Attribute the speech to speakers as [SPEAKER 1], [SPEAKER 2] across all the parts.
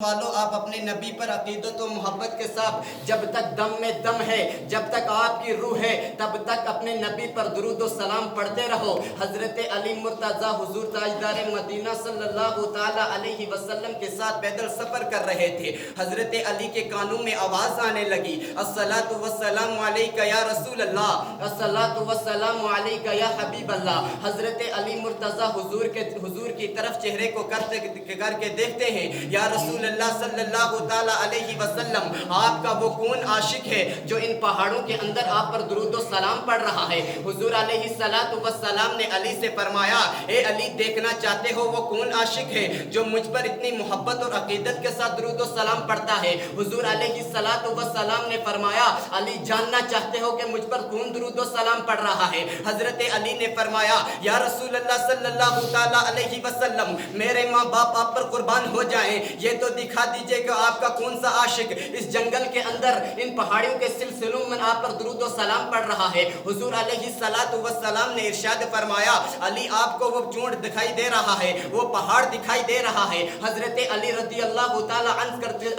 [SPEAKER 1] والو آپ اپنے نبی پر عقیدت و محبت کے ساتھ جب تک دم میں دم ہے، جب تک آپ کی روح ہے، تب تک اپنے نبی پر درود و سلام پڑھتے رہو۔ حضرت علی مرتضیٰ حضور تاجدار مدینہ صلی اللہ تعالی علیہ وسلم کے ساتھ پیدل سفر کر رہے تھے۔ حضرت علی کے کانوں میں آواز آنے لگی، الصلاۃ والسلام علیک یا رسول اللہ، الصلاۃ والسلام علیک یا حبیب اللہ۔ حضرت علی مرتضیٰ حضور کی طرف چہرے کو کر کے دیکھتے ہیں، یا رسول اللہ صلی اللہ تعالی علیہ وسلم، آپ کا وہ کون عاشق ہے جو ان پہاڑوں کے اندر آپ پر درود و سلام پڑھ رہا ہے؟ حضور علیہ السلام نے علی سے فرمایا، اے علی، دیکھنا چاہتے ہو وہ کون عاشق ہے جو مجھ پر اتنی محبت اور عقیدت کے ساتھ درود و سلام پڑھتا ہے؟ حضور علیہ السلام نے فرمایا، علی، جاننا چاہتے ہو کہ مجھ پر کون درود و سلام پڑھ رہا ہے؟ حضرت علی نے فرمایا، یا رسول اللہ صلی اللہ تعالی علیہ وسلم، میرے ماں باپ آپ پر قربان ہو جائیں، یہ تو دکھا دیجئے کہ آپ کا کون سا عاشق اس جنگل کے اندر ان پہاڑیوں کے سلسلوں میں آپ پر درود و سلام پڑھ رہا ہے۔ حضور علیہ السلام نے ارشاد فرمایا، علی، آپ کو وہ چونٹ دکھائی دے رہا ہے، وہ پہاڑ دکھائی دے رہا ہے۔ حضرت علی رضی اللہ تعالی عنہ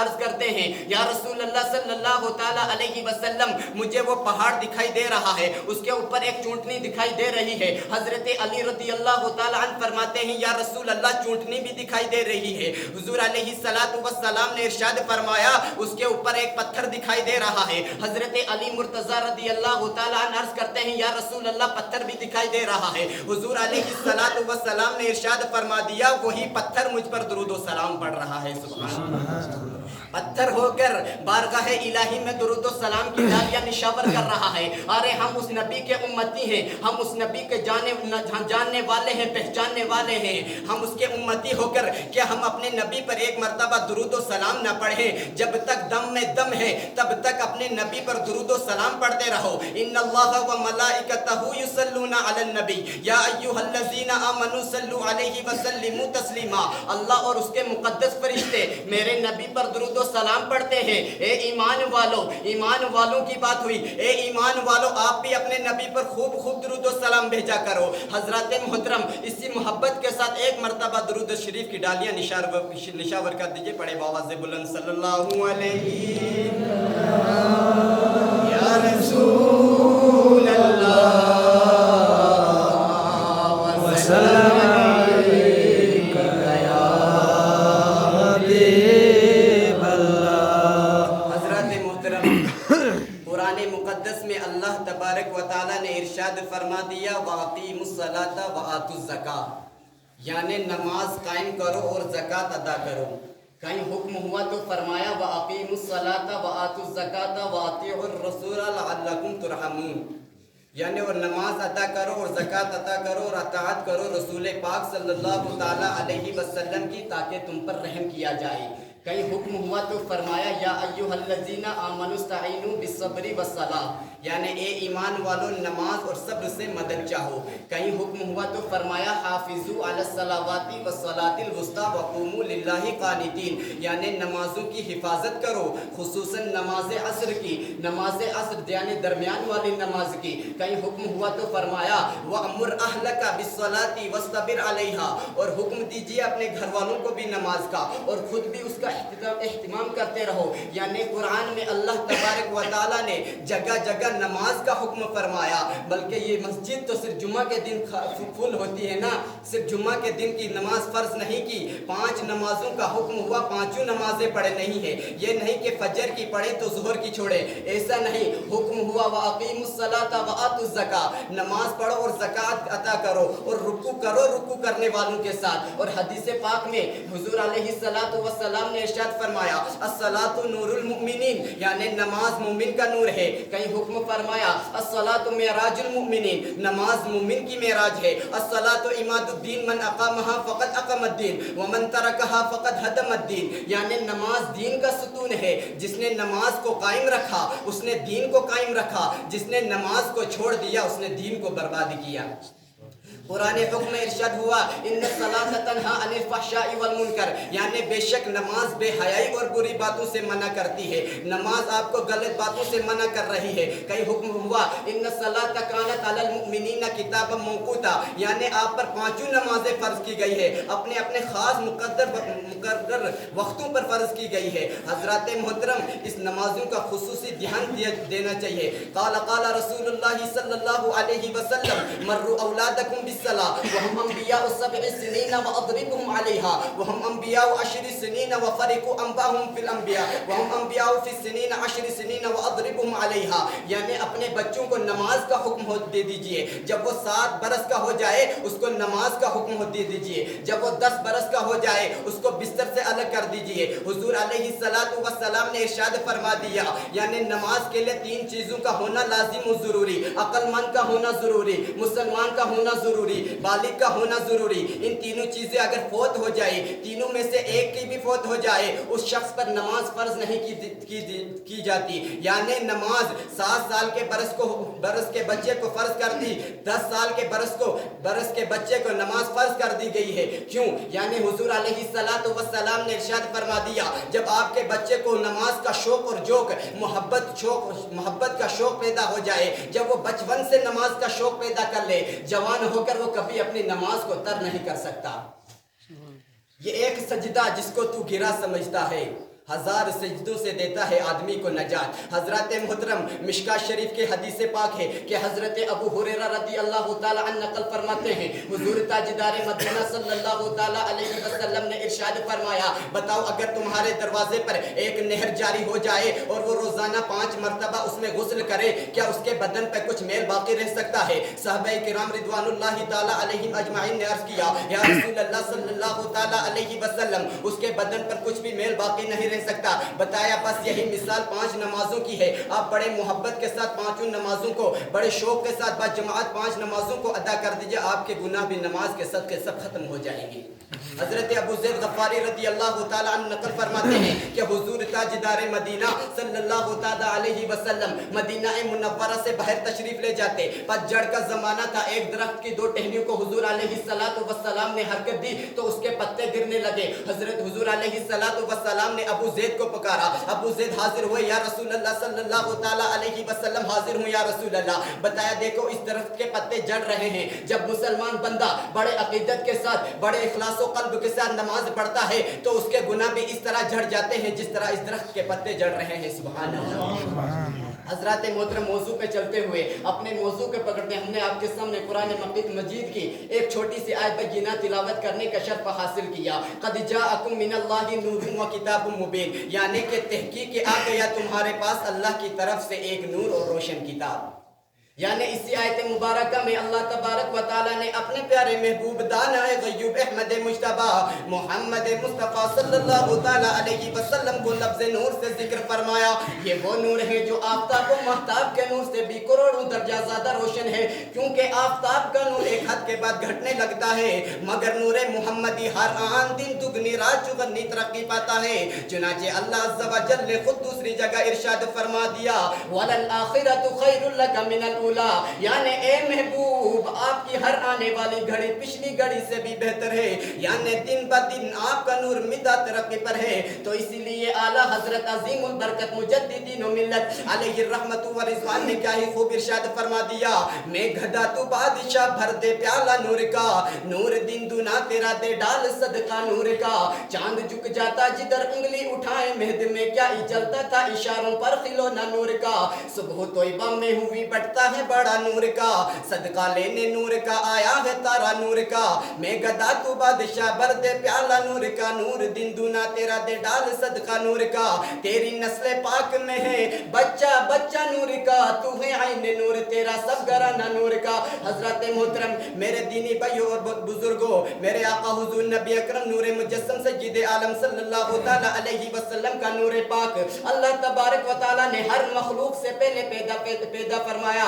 [SPEAKER 1] عرض کرتے ہیں، یا رسول اللہ صلی اللہ تعالی علیہ وسلم، مجھے وہ پہاڑ دکھائی دے رہا ہے، اس کے اوپر ایک چونٹنی دکھائی دے رہی ہے۔ حضرت علی رضی اللہ تعالی عنہ فرماتے ہیں، یا رسول اللہ، چونٹنی بھی دکھائی دے رہی ہے۔ حضور علیہ السلام نے ارشاد فرمایا، اس کے اوپر ایک پتھر دکھائی دے رہا ہے۔ حضرت علی مرتضیٰ رضی اللہ تعالی عنہ عرض کرتے ہیں، یا رسول اللہ، پتھر بھی دکھائی دے رہا ہے۔ حضور علیہ السلام نے ارشاد فرما دیا، وہی پتھر مجھ پر درود و سلام پڑھ رہا ہے۔ سبحان اللہ۔ پتھر ہو کر بارگاہ الہی میں درود و سلام کی ڈالیاں نشاور کر رہا ہے۔ ارے ہم اس نبی کے امتی ہیں، ہم اس نبی کے جاننے والے ہیں، پہچاننے والے ہیں۔ ہم اس کے امتی ہو کر کیا ہم اپنے نبی پر ایک مرتبہ درود و سلام نہ پڑھیں؟ جب تک دم میں دم ہے تب تک اپنے نبی پر درود و سلام پڑھتے رہو۔ ان اللہ و ملائکتہ یصلون علی النبی یا ایھا الذین آمنوا صلوا علیہ وسلموا تسلیما۔ اللہ اور اس کے مقدس فرشتے میرے نبی پر درود و سلام پڑھتے ہیں۔ اے ایمان والوں کی بات ہوئی، اے ایمان والو، آپ بھی اپنے نبی پر خوب خوب درود و سلام بھیجا کرو۔ حضرات محترم، اسی محبت کے ساتھ ایک مرتبہ درود شریف کی ڈالیاں نشاور کر دیجئے۔ پڑھے بآواز بلند، صلی اللہ علیہ یا رسول اللہ وسلم علیک یا حبیب اللہ۔ حضرات محترم، قرآن مقدس میں اللہ تبارک و تعالی نے ارشاد فرما دیا، وَأَقِیمُوا الصَّلَاةَ وَآتُوا الزَّکَاةَ، یعنی نماز قائم کرو اور زکوٰۃ ادا کرو۔ کہیں حکم ہوا تو فرمایا، وَأَقِیمُوا الصَّلَاةَ وَآتُوا الزَّکَاةَ وَأَطِیعُوا الرَّسُولَ لَعَلَّکُمْ تُرْحَمُونَ، یعنی اور نماز ادا کرو اور زکوٰۃ ادا کرو اور اطاعت کرو رسول پاک صلی اللہ تعالی علیہ وسلم کی، تاکہ تم پر رحم کیا جائے۔ کہیں حکم ہوا تو فرمایا، یا ایھا الذین آمنوا استعینوا بالصبر والصلاۃ، یعنی اے ایمان والو، نماز اور صبر سے مدد چاہو۔ کہیں حکم ہوا تو فرمایا، حافظوا علی الصلوات والصلاۃ الوسطی وقوموا للہ قانتین، یعنی نمازوں کی حفاظت کرو، خصوصاً نماز عصر کی، نماز عصر یعنی درمیان والی نماز کی۔ کہیں حکم ہوا تو فرمایا، وَأْمُرْ أَهْلَكَ بِالصَّلَاةِ وَاصْطَبِرْ عَلَيْهَا، اور حکم دیجیے اپنے گھر والوں کو بھی نماز کا اور خود بھی اس کا اہتمام کرتے رہو۔ یعنی قرآن میں اللہ تبارک و تعالی نے جگہ جگہ نماز کا حکم فرمایا، بلکہ یہ مسجد تو صرف جمعہ کے دن فل ہوتی ہے نا، صرف جمعہ کے دن کی نماز فرض نہیں کی، 5 نمازوں کا حکم ہوا، 5 نمازیں پڑھے نہیں ہے۔ یہ نہیں کہ فجر کی پڑھے تو ظہر کی چھوڑے، ایسا نہیں۔ حکم ہوا، وَأَقِیمُوا الصَّلَاةَ وَآتُوا الزَّکَاةَ، نماز پڑھو اور زکوٰۃ عطا کرو اور رکوع کرو رکوع کرنے والوں کے ساتھ۔ اور حدیث پاک میں حضور علیہ السلام نے ارشاد فرمایا، الصلاۃ نور المؤمنین، یعنی نماز مومن کا نور ہے۔ کہیں حکم فرمایا، الصلاۃ معراج المؤمنین، نماز مومن کی معراج ہے۔ الصلاۃ عماد الدین، من اقامها فقد اقام الدین ومن ترکها فقد هدم الدین، یعنی نماز دین کا ستون ہے۔ جس نے نماز کو قائم رکھا اس نے دین کو قائم رکھا، جس نے نماز کو چھوڑ دیا اس نے دین کو برباد کیا۔ قرآن حکم میں ارشاد ہوا ان الصلاۃ تنہا عن الفحشاء والمنکر، یعنی بے شک نماز بے حیائی اور بری باتوں سے منع کرتی ہے، نماز آپ کو غلط باتوں سے منع کر رہی ہے۔ کئی حکم ہوا ان الصلاۃ کانت علی المؤمنین کتابا موقوتا، یعنی آپ پر پانچوں نمازیں فرض کی گئی ہے، اپنے اپنے خاص مقرر وقتوں پر فرض کی گئی ہے۔ حضرات محترم، اس نمازوں کا خصوصی دھیان دینا چاہیے۔ قال رسول اللہ صلی اللہ علیہ وسلم مروا اولادکم بالصلاۃ وهم انبیاء 7 سنین واضربهم علیها وهم انبیاء 10 سنین وفرقوا انباءهم فی الانبیاء وهم انبیاء فی السنین 10 سنین واضربهم علیها، یعنی اپنے بچوں کو نماز کا حکم دے دیجئے، جب وہ 7 برس کا ہو جائے اس کو نماز کا حکم دے دیجئے، جب وہ 10 برس کا ہو جائے اس کو بستر سے الگ کر دیجئے۔ حضور علیہ الصلوۃ والسلام نے ارشاد فرما دیا، یعنی نماز کے لیے 3 چیزوں کا ہونا لازم و ضروری، عقل مند کا ہونا ضروری، مسلمان کا ہونا ضروری، بالغ کا ہونا ضروری۔ ان تینوں چیزیں اگر فوت ہو جائے، تینوں میں سے ایک کی بھی فوت ہو جائے، اس شخص پر نماز فرض نہیں کی جاتی۔ یعنی نماز 7 سال کے برس کے بچے کو فرض کر دی، 10 سال کے برس کے بچے کو نماز فرض کر دی گئی ہے۔ کیوں؟ یعنی حضور علیہ الصلوۃ والسلام نے ارشاد فرما دیا، جب آپ کے بچے کو نماز کا شوق اور ذوق، محبت کا شوق پیدا ہو جائے، جب وہ بچپن سے نماز کا شوق پیدا کر لے، جوان ہو کر وہ کبھی اپنی نماز کو ترک نہیں کر سکتا۔ یہ ایک سجدہ جس کو تو گرا سمجھتا ہے، 1000 سجدوں سے دیتا ہے آدمی کو نجات۔ حضرات محترم، مشکاۃ شریف کے حدیث پاک ہے کہ حضرت ابو ہریرہ رضی اللہ تعالی عنہ نقل فرماتے ہیں، حضور تاجدار مدینہ صلی اللہ تعالی علیہ وسلم نے ارشاد فرمایا، بتاؤ اگر تمہارے دروازے پر ایک نہر جاری ہو جائے اور وہ روزانہ 5 مرتبہ اس میں غسل کرے، کیا اس کے بدن پہ کچھ میل باقی رہ سکتا ہے؟ صحابہ کرام رضوان اللہ تعالی علیہم اجمعین نے عرض کیا، یا رسول اللہ صلی اللہ تعالی علیہ وسلم، اس کے بدن پر کچھ بھی میل باقی نہیں رہ سکتا۔ بتایا بس یہی مثال 5 نمازوں کی ہے، آپ بڑے محبت کے ساتھ 5 نمازوں کو بڑے شوق کے ساتھ باجماعت 5 نمازوں کو ادا کر دیجئے، آپ کے گناہ بھی نماز کے صدقے سب ختم ہو جائیں گے۔ حضرت ابو زید غفاری رضی اللہ تعالی عنہ نقل فرماتے ہیں کہ حضور تاجدار مدینہ صلی اللہ تعالی علیہ وسلم مدینہ منورہ سے باہر تشریف لے جاتے، پتجھڑ کا زمانہ تھا، ایک درخت کی 2 ٹہنیوں کو حضور علیہ الصلوۃ والسلام نے حرکت دی تو اس کے پتے گرنے لگے۔ حضرت حضور علیہ الصلوۃ والسلام نے ابو زید کو پکارا، ابو زید حاضر ہوئے، یا رسول اللہ صلی اللہ تعالی علیہ وسلم حاضر ہوں یا رسول اللہ۔ بتایا دیکھو اس درخت کے پتے جڑ رہے ہیں، جب مسلمان بندہ بڑے عقیدت کے ساتھ بڑے اخلاص و قلب کے ساتھ نماز پڑھتا ہے تو اس کے گناہ بھی اس طرح جھڑ جاتے ہیں جس طرح اس درخت کے پتے جڑ رہے ہیں۔ سبحان اللہ۔ حضرات محترم، موضوع پہ چلتے ہوئے اپنے موضوع کے پکڑتے ہم نے آپ کے سامنے قرآن مجید کی ایک چھوٹی سی آیت بینہ تلاوت کرنے کا شرف حاصل کیا۔ قد جاءکم من اللہ نور و کتاب مبین، یعنی کہ تحقیق آ گیا تمہارے پاس اللہ کی طرف سے ایک نور اور روشن کتاب۔ یعنی اسی آیت مبارکہ میں اللہ تبارک و تعالی نے اپنے پیارے محبوب دانہ غیوب احمد مجتبی محمد مصطفیٰ صلی اللہ تعالی علیہ وسلم کو لفظ نور سے ذکر فرمایا۔ یہ وہ نور ہے جو آفتاب و مہتاب کے نور سے بھی کروڑوں درجہ زیادہ روشن ہے، کیونکہ آفتاب کا نور ایک حد کے بعد گھٹنے لگتا ہے، مگر نور محمدی ہر آن دن دگنی رات چگنی ترقی پاتا ہے۔ چنانچہ اللہ عز و جل نے خود دوسری جگہ ارشاد فرما دیا، وَلَلْآخِرَةُ خَيْرٌ لَكَ مِنَ الْأُولَىٰ، یعنی اے محبوب آپ کی ہر آنے والی گھڑی پچھلی گھڑی سے بھی بہتر ہے، یعنی دن بہ دن آپ کا نور مدہ ترقی پر ہے۔ تو اسی لیے اعلیٰ حضرت عظیم البرکت مجددین و ملت علیہ الرحمت و رضوان نے کیا ہی خوب ارشاد فرما دیا، میں گھدا تو بادشاہ بھر دے پیالہ نور کا، نور دن دنا تیرا دے ڈال صدقہ نور کا، چاند جھک جاتا جدھر انگلی اٹھائے مہد میں کیا ہی چلتا تھا اشاروں پر خلونا نور کا، صبح طیبہ میں ہوئی بٹتا ہے بڑا نور کا، صدقہ لینے نور کا آیا ہے تارا نور کا، میں گدا تو بادشاہ بھر دے پیالہ نور کا، نور دن دونا تیرا دے ڈال صدقہ نور کا، تیری نسل پاک میں ہے بچہ بچہ نور کا، تو ہے عین نور تیرا سب گھرانہ نور کا۔ حضرات محترم، میرے دینی بھائیوں اور بزرگوں، میرے آقا حضور نبی اکرم نور مجسم سید عالم صلی اللہ تعالی علیہ وسلم کا نور پاک اللہ تبارک و تعالی نے ہر مخلوق سے پہلے پیدا فرمایا،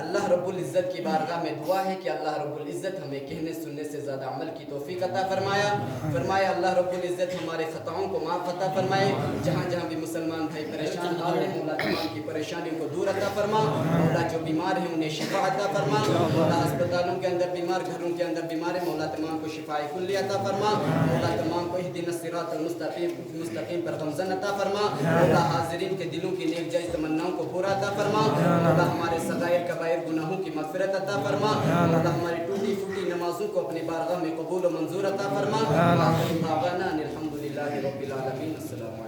[SPEAKER 1] اللہ رب العزت کی بارگاہ میں دعا ہے کہ اللہ رب العزت ہمیں کہنے سننے سے زیادہ عمل کی توفیق عطا فرمایا اللہ رب العزت ہمارے خطاؤں کو معاف عطا فرمائے، جہاں جہاں بھی مسلمان بھائی پریشان حال ہیں مولا تمام کی پریشانیوں کو دور عطا فرما، مولا جو بیمار ہیں انہیں شفا عطا فرما، مولا اسپتالوں کے اندر بیمار، گھروں کے اندر بیمار ہیں مولا تمام کو شفاء کلی عطا فرما، مولا تمام کو اہدنا الصراط المستقیم پر غمزن عطا فرما، مولا حاضرین کے دلوں کی نیک جائز تمناؤں کو پورا عطا فرما، مولا ہمارے صغائر کبائر گناہوں کی مغفرت عطا فرما، مولا ہماری ٹوٹی پھوٹی نمازوں کو اپنی بارگاہ میں قبول و منظور عطا فرما، آخر دعوانا ان الحمدللہ رب العالمین، السلام